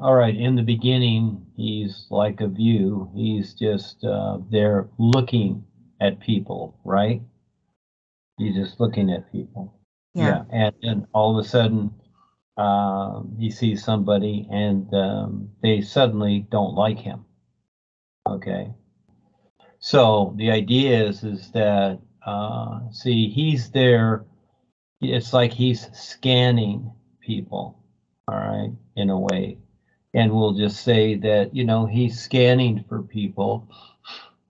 all right, in the beginning, he's like a view. He's just there looking at people, right? He's just looking at people. Yeah. And then all of a sudden, he sees somebody and they suddenly don't like him. Okay. So the idea is that, see, he's there. It's like he's scanning people, all right, in a way. And we'll just say that, he's scanning for people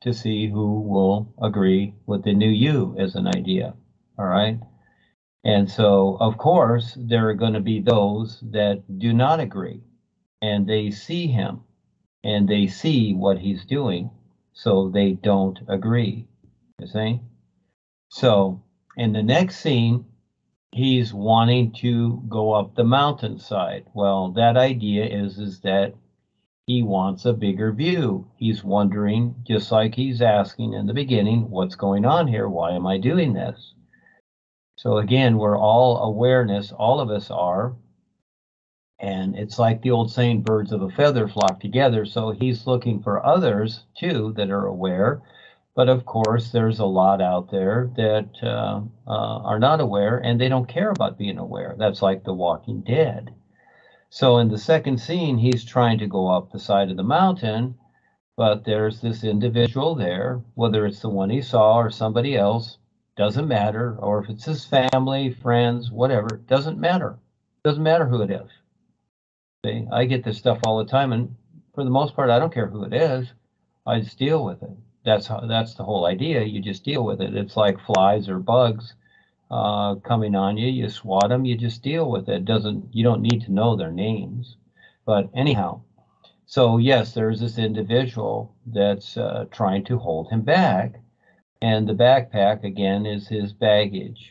to see who will agree with the new you as an idea, all right? And so, of course, there are going to be those that do not agree, and they see him and they see what he's doing, so they don't agree, you see? So, in the next scene, he's wanting to go up the mountainside. Well, that idea is that he wants a bigger view. He's wondering, just like he's asking in the beginning, what's going on here? Why am I doing this? So again, we're all awareness, all of us are. And it's like the old saying, birds of a feather flock together. So he's looking for others too that are aware. But of course, there's a lot out there that are not aware and they don't care about being aware. That's like The Walking Dead. So in the second scene, he's trying to go up the side of the mountain, but there's this individual there, whether it's the one he saw or somebody else, doesn't matter, or if it's his family, friends, whatever, doesn't matter. Doesn't matter who it is. See, I get this stuff all the time, and for the most part, I don't care who it is. I just deal with it. That's the whole idea. You just deal with it. It's like flies or bugs coming on you. You swat them. You just deal with it. You don't need to know their names. But anyhow, so yes, there's this individual that's trying to hold him back, and the backpack again is his baggage.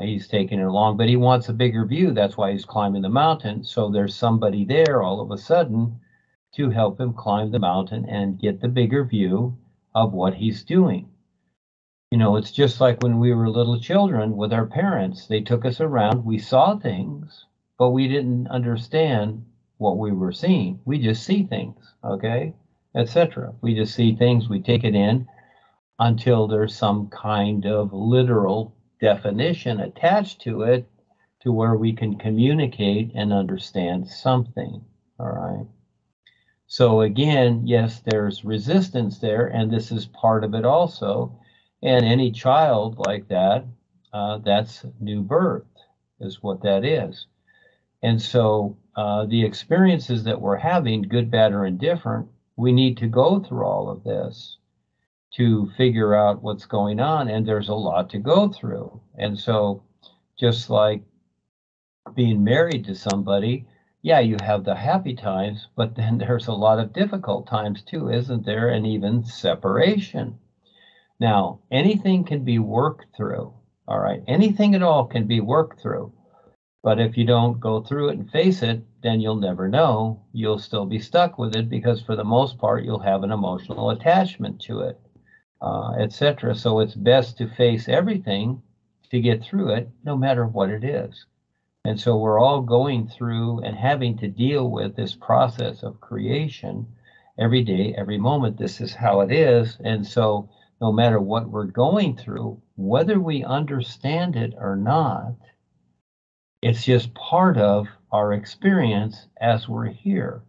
He's taking it along, but he wants a bigger view. That's why he's climbing the mountain. So there's somebody there all of a sudden to help him climb the mountain and get the bigger view of what he's doing. It's just like when we were little children with our parents. They took us around, we saw things, but we didn't understand what we were seeing. We just see things, okay, etc. We just see things, we take it in until there's some kind of literal definition attached to it to where we can communicate and understand something, all right? So again, yes, there's resistance there, and this is part of it also. And any child like that, that's new birth, is what that is. And so the experiences that we're having, good, bad, or indifferent, we need to go through all of this to figure out what's going on. And there's a lot to go through. And so just like being married to somebody, yeah, you have the happy times, but then there's a lot of difficult times too, isn't there? And even separation. Now, anything can be worked through, all right? Anything at all can be worked through. But if you don't go through it and face it, then you'll never know. You'll still be stuck with it because for the most part, you'll have an emotional attachment to it, etc. So it's best to face everything to get through it, no matter what it is. And so we're all going through and having to deal with this process of creation every day, every moment. This is how it is. And so no matter what we're going through, whether we understand it or not, it's just part of our experience as we're here.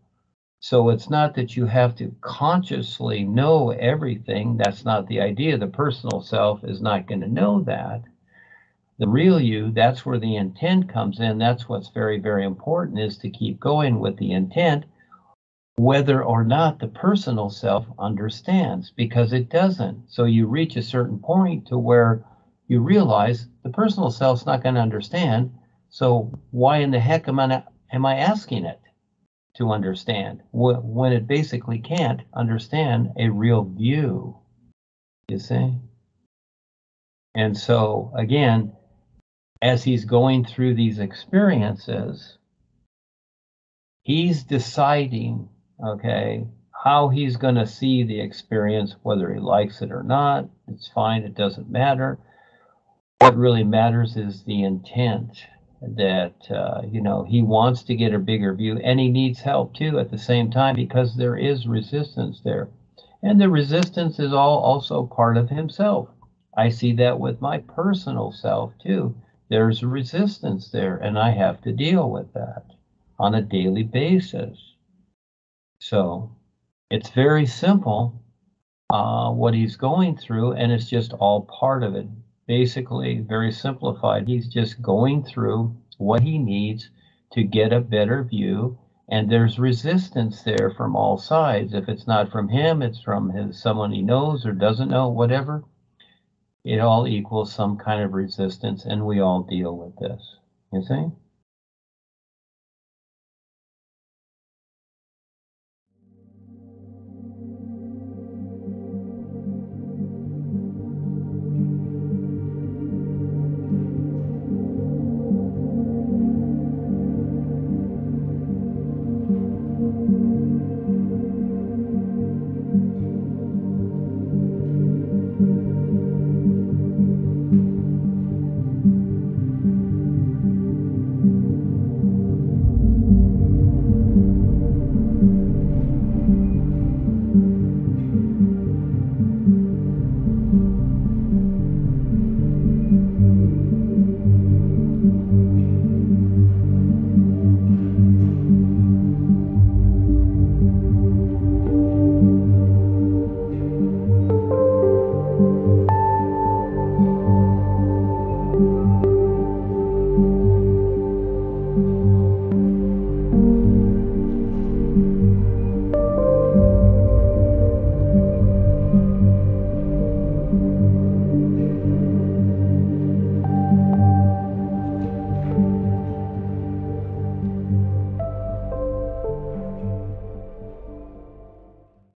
So it's not that you have to consciously know everything. That's not the idea. The personal self is not going to know that. The real you, that's where the intent comes in. That's what's very, very important, is to keep going with the intent, whether or not the personal self understands, because it doesn't. So you reach a certain point to where you realize the personal self's not going to understand. So why in the heck am I asking it to understand when it basically can't understand a real view, you see? And so again, as he's going through these experiences, he's deciding, okay, how he's going to see the experience, whether he likes it or not. It's fine. It doesn't matter. What really matters is the intent. you know, he wants to get a bigger view, and he needs help too at the same time, because there is resistance there. And the resistance is also part of himself. I see that with my personal self too. There's resistance there, and I have to deal with that on a daily basis. So it's very simple, what he's going through, and it's just all part of it. Basically, very simplified, he's just going through what he needs to get a better view, and there's resistance there from all sides. If it's not from him, it's from someone he knows or doesn't know, whatever. It all equals some kind of resistance, and we all deal with this, you see?